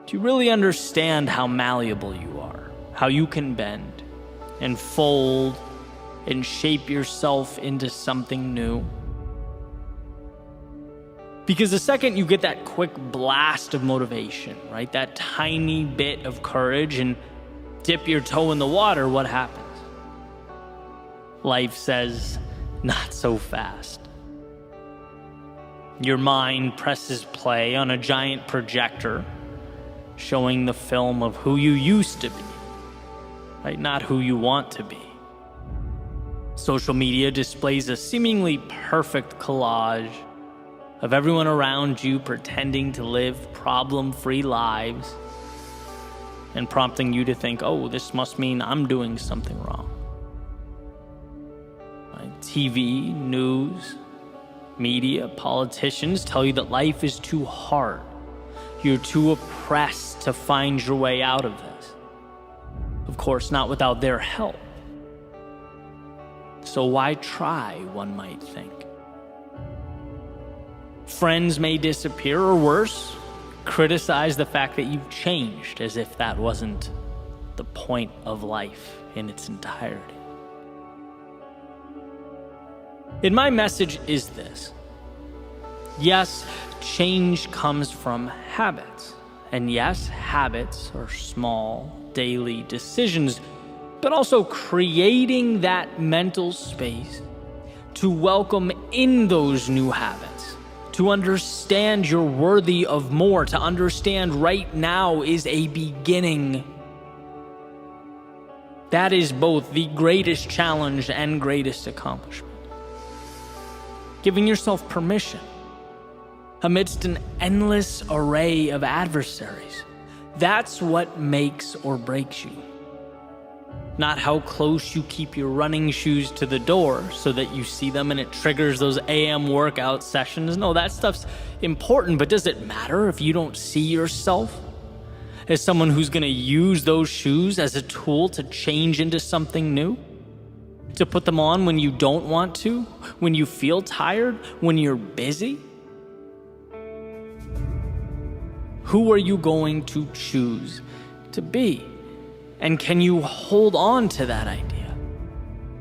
Do you really understand how malleable you are? How you can bend and fold and shape yourself into something new? Because the second you get that quick blast of motivation, right, that tiny bit of courage and dip your toe in the water, what happens? Life says, not so fast. Your mind presses play on a giant projector, showing the film of who you used to be, right? Not who you want to be. Social media displays a seemingly perfect collage of everyone around you pretending to live problem-free lives and prompting you to think, oh, this must mean I'm doing something wrong. Right? TV, news, media, politicians tell you that life is too hard. You're too oppressed to find your way out of this. Of course, not without their help. So why try, one might think? Friends may disappear, or worse, criticize the fact that you've changed, as if that wasn't the point of life in its entirety. And my message is this. Yes, change comes from habits. And yes, habits are small, daily decisions, but also creating that mental space to welcome in those new habits, to understand you're worthy of more, to understand right now is a beginning. That is both the greatest challenge and greatest accomplishment. Giving yourself permission amidst an endless array of adversaries. That's what makes or breaks you. Not how close you keep your running shoes to the door so that you see them and it triggers those AM workout sessions. No, that stuff's important, but does it matter if you don't see yourself as someone who's going to use those shoes as a tool to change into something new? To put them on when you don't want to, when you feel tired, when you're busy? Who are you going to choose to be? And can you hold on to that idea?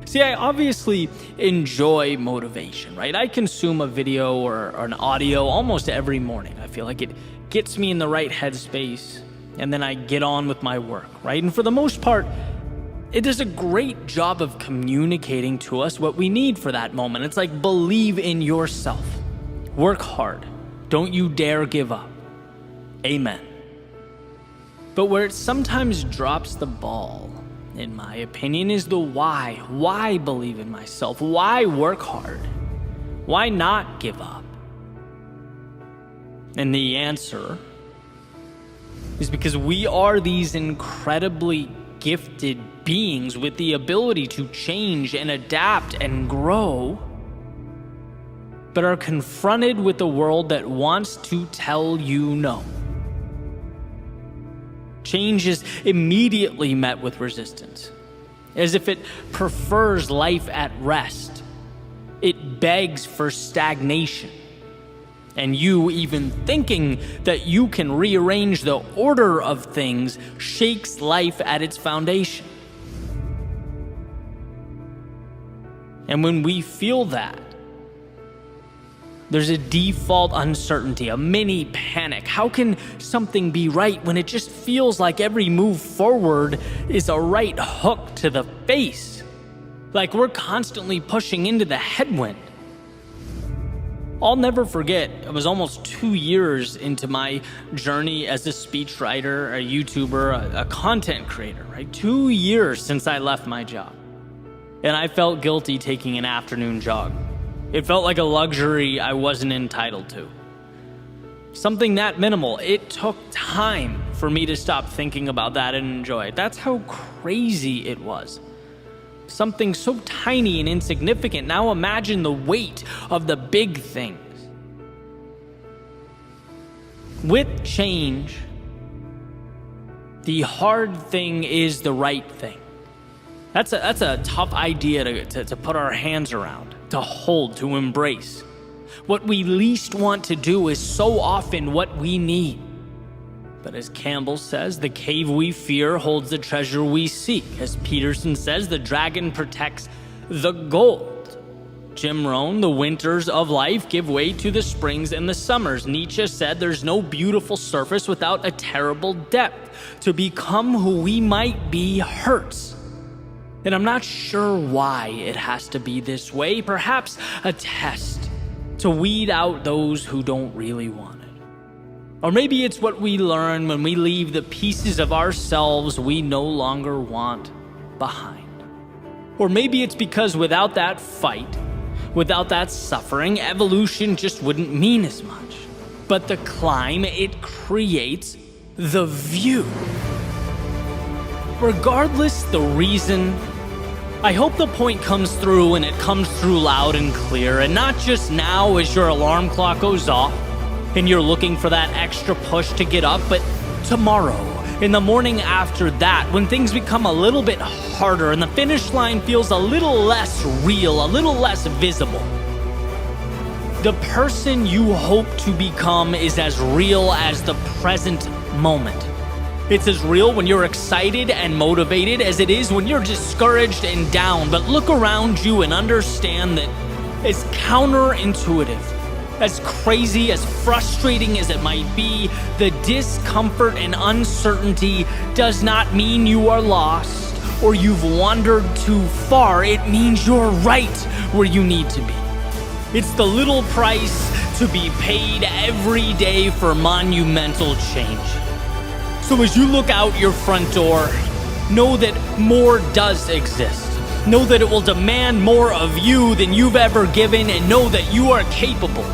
See, I obviously enjoy motivation, right? I consume a video or an audio almost every morning. I feel like it gets me in the right headspace, and then I get on with my work, right? And for the most part, it does a great job of communicating to us what we need for that moment. It's like, believe in yourself. Work hard. Don't you dare give up. Amen. But where it sometimes drops the ball, in my opinion, is the why. Why believe in myself? Why work hard? Why not give up? And the answer is because we are these incredibly gifted beings with the ability to change and adapt and grow, but are confronted with a world that wants to tell you no. Change is immediately met with resistance, as if it prefers life at rest. It begs for stagnation. And you even thinking that you can rearrange the order of things shakes life at its foundation. And when we feel that, There's a default uncertainty, a mini panic. How can something be right when it just feels like every move forward is a right hook to the face? Like we're constantly pushing into the headwind. I'll never forget, it was almost 2 years into my journey as a speechwriter, a YouTuber, a content creator, right? 2 years since I left my job. And I felt guilty taking an afternoon jog. It felt like a luxury I wasn't entitled to. Something that minimal. It took time for me to stop thinking about that and enjoy it. That's how crazy it was. Something so tiny and insignificant. Now imagine the weight of the big things. With change, the hard thing is the right thing. That's a tough idea to put our hands around, to hold, to embrace. What we least want to do is so often what we need. But as Campbell says, the cave we fear holds the treasure we seek. As Peterson says, the dragon protects the gold. Jim Rohn, the winters of life give way to the springs and the summers. Nietzsche said there's no beautiful surface without a terrible depth. To become who we might be hurts. And I'm not sure why it has to be this way. Perhaps a test to weed out those who don't really want it. Or maybe it's what we learn when we leave the pieces of ourselves we no longer want behind. Or maybe it's because without that fight, without that suffering, evolution just wouldn't mean as much. But the climb, it creates the view. Regardless the reason, I hope the point comes through and it comes through loud and clear, and not just now as your alarm clock goes off and you're looking for that extra push to get up, but tomorrow, in the morning after that, when things become a little bit harder and the finish line feels a little less real, a little less visible. The person you hope to become is as real as the present moment. It's as real when you're excited and motivated as it is when you're discouraged and down. But look around you and understand that it's counterintuitive. As crazy, as frustrating as it might be, the discomfort and uncertainty does not mean you are lost or you've wandered too far. It means you're right where you need to be. It's the little price to be paid every day for monumental change. So as you look out your front door, know that more does exist. Know that it will demand more of you than you've ever given, and know that you are capable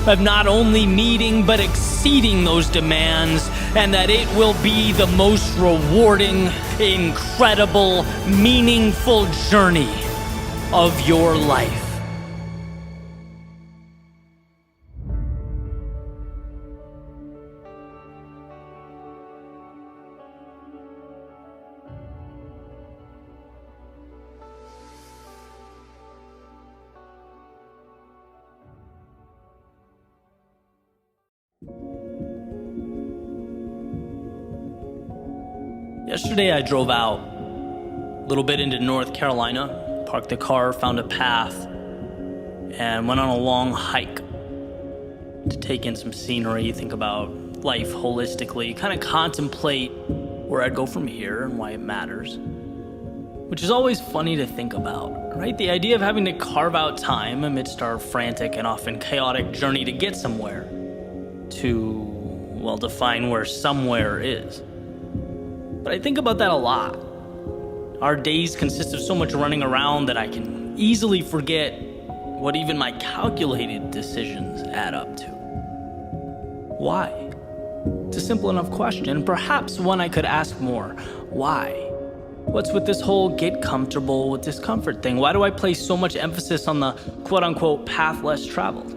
of not only meeting but exceeding those demands, and that it will be the most rewarding, incredible, meaningful journey of your life. Yesterday I drove out a little bit into North Carolina, parked the car, found a path, and went on a long hike to take in some scenery, think about life holistically, kind of contemplate where I'd go from here and why it matters. Which is always funny to think about, right? The idea of having to carve out time amidst our frantic and often chaotic journey to get somewhere, to, well, define where somewhere is. But I think about that a lot. Our days consist of so much running around that I can easily forget what even my calculated decisions add up to. Why? It's a simple enough question, perhaps one I could ask more. Why? What's with this whole get comfortable with discomfort thing? Why do I place so much emphasis on the quote-unquote path less traveled?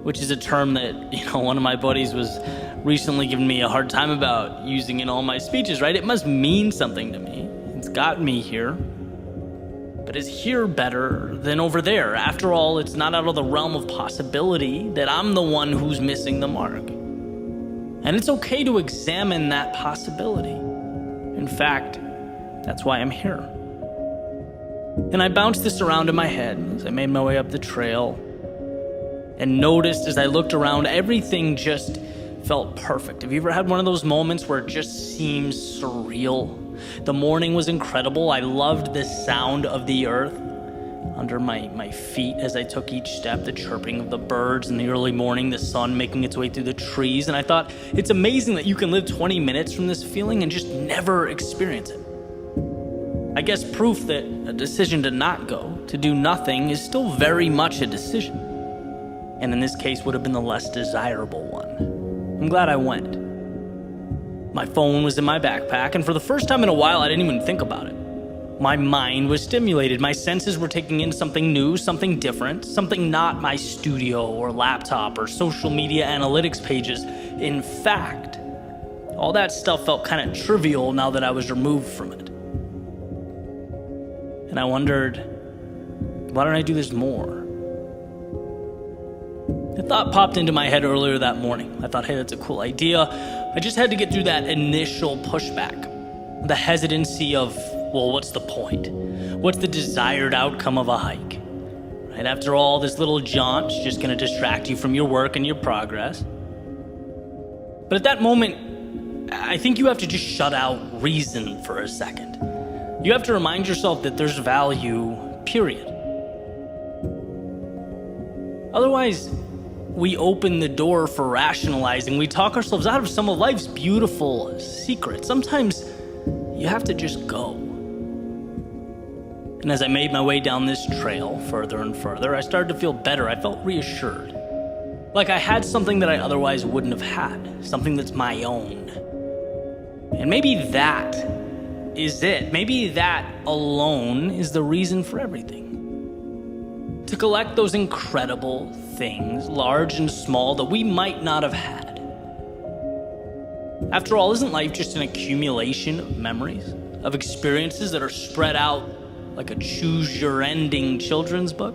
Which is a term that, one of my buddies was recently giving me a hard time about using in all my speeches, right? It must mean something to me. It's got me here. But is here better than over there? After all, it's not out of the realm of possibility that I'm the one who's missing the mark. And it's okay to examine that possibility. In fact, that's why I'm here. And I bounced this around in my head as I made my way up the trail. and noticed as I looked around, everything just felt perfect. Have you ever had one of those moments where it just seems surreal? The morning was incredible. I loved the sound of the earth under my feet as I took each step, the chirping of the birds in the early morning, the sun making its way through the trees. And I thought, it's amazing that you can live 20 minutes from this feeling and just never experience it. I guess proof that a decision to not go, to do nothing, is still very much a decision. And in this case would have been the less desirable one. I'm glad I went. My phone was in my backpack, and for the first time in a while, I didn't even think about it. My mind was stimulated. My senses were taking in something new, something different, something not my studio or laptop or social media analytics pages. In fact, all that stuff felt kind of trivial now that I was removed from it. And I wondered, why don't I do this more? The thought popped into my head earlier that morning. I thought, hey, that's a cool idea. I just had to get through that initial pushback, the hesitancy of, well, what's the point? What's the desired outcome of a hike? Right? After all, this little jaunt's just going to distract you from your work and your progress. But at that moment, I think you have to just shut out reason for a second. You have to remind yourself that there's value, period. Otherwise, we open the door for rationalizing. We talk ourselves out of some of life's beautiful secrets. Sometimes you have to just go. And as I made my way down this trail further and further, I started to feel better. I felt reassured. Like I had something that I otherwise wouldn't have had. Something that's my own. And maybe that is it. Maybe that alone is the reason for everything. To collect those incredible things, large and small, that we might not have had. After all, isn't life just an accumulation of memories, of experiences that are spread out like a choose-your-ending children's book?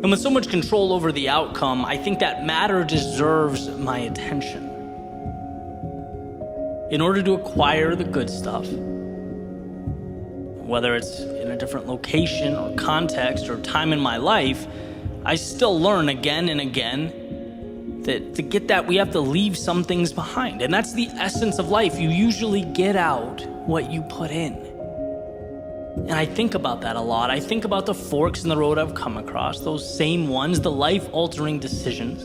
And with so much control over the outcome, I think that matter deserves my attention. In order to acquire the good stuff, whether it's in a different location or context or time in my life, I still learn again and again that to get that, we have to leave some things behind. And that's the essence of life. You usually get out what you put in. And I think about that a lot. I think about the forks in the road I've come across, those same ones, the life-altering decisions.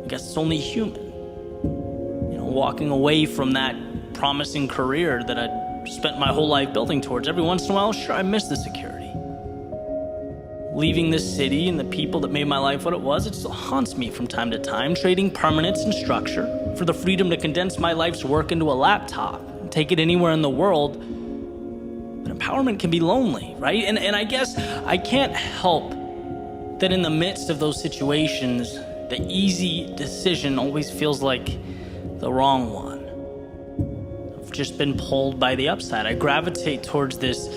I guess it's only human. You know, walking away from that promising career that I'd spent my whole life building towards. Every once in a while, sure, I miss the security. Leaving the city and the people that made my life what it was, it still haunts me from time to time, trading permanence and structure for the freedom to condense my life's work into a laptop and take it anywhere in the world. But empowerment can be lonely, right? And I guess I can't help that in the midst of those situations, the easy decision always feels like the wrong one. I've just been pulled by the upside. I gravitate towards this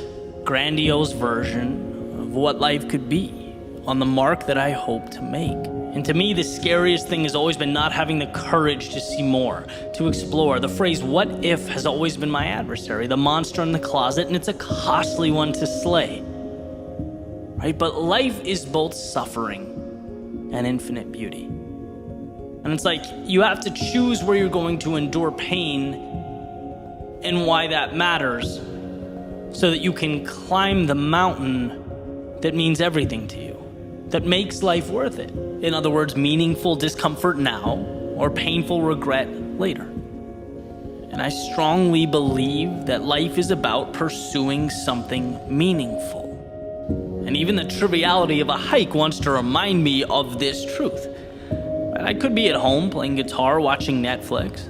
grandiose version of what life could be on the mark that I hope to make. And to me, the scariest thing has always been not having the courage to see more, to explore. The phrase, what if, has always been my adversary, the monster in the closet, and it's a costly one to slay. Right? But life is both suffering and infinite beauty. And it's like you have to choose where you're going to endure pain and why that matters so that you can climb the mountain that means everything to you, that makes life worth it. In other words, meaningful discomfort now or painful regret later. And I strongly believe that life is about pursuing something meaningful. And even the triviality of a hike wants to remind me of this truth. I could be at home playing guitar, watching Netflix,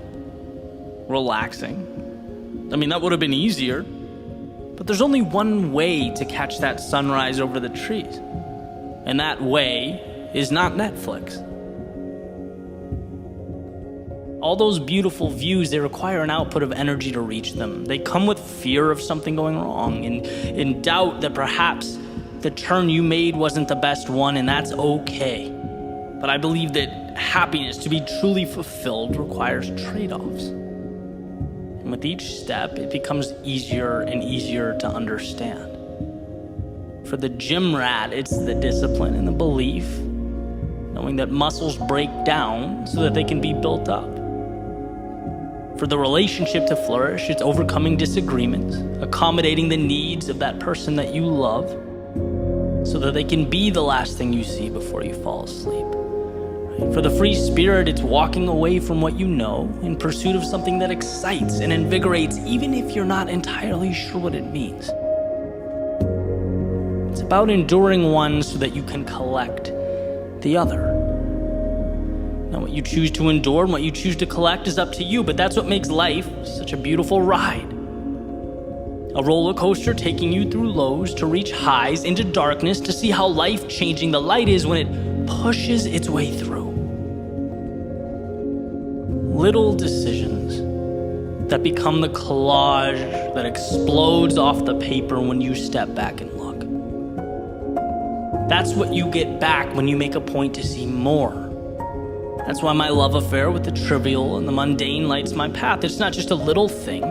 relaxing. I mean, that would have been easier. But there's only one way to catch that sunrise over the trees. And that way is not Netflix. All those beautiful views, they require an output of energy to reach them. They come with fear of something going wrong, and in doubt that perhaps the turn you made wasn't the best one, and that's okay. But I believe that happiness, to be truly fulfilled, requires trade-offs. And with each step, it becomes easier and easier to understand. For the gym rat, it's the discipline and the belief, knowing that muscles break down so that they can be built up. For the relationship to flourish, it's overcoming disagreements, accommodating the needs of that person that you love, so that they can be the last thing you see before you fall asleep. For the free spirit, it's walking away from what you know in pursuit of something that excites and invigorates, even if you're not entirely sure what it means. It's about enduring one so that you can collect the other. Now, what you choose to endure and what you choose to collect is up to you, but that's what makes life such a beautiful ride. A roller coaster taking you through lows to reach highs into darkness to see how life-changing the light is when it pushes its way through. Little decisions that become the collage that explodes off the paper when you step back and look. That's what you get back when you make a point to see more. That's why my love affair with the trivial and the mundane lights my path. It's not just a little thing.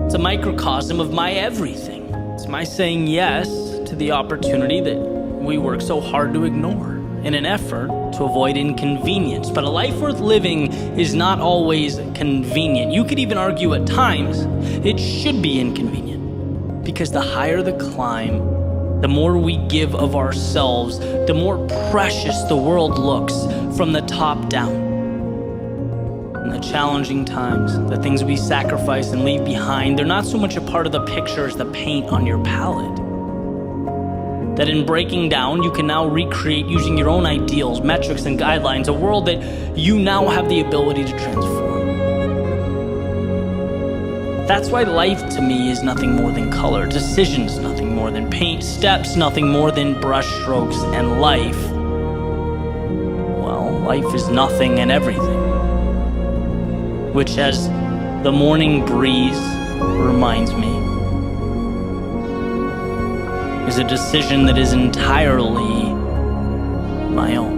It's a microcosm of my everything. It's my saying yes to the opportunity that we work so hard to ignore in an effort to avoid inconvenience. But a life worth living is not always convenient. You could even argue at times it should be inconvenient, because the higher the climb, the more we give of ourselves, the more precious the world looks from the top down. In the challenging times, the things we sacrifice and leave behind, they're not so much a part of the picture as the paint on your palette. That in breaking down, you can now recreate using your own ideals, metrics, and guidelines, a world that you now have the ability to transform. That's why life to me is nothing more than color, decisions nothing more than paint, steps nothing more than brush strokes, and life, well, life is nothing and everything. Which, as the morning breeze reminds me, is a decision that is entirely my own.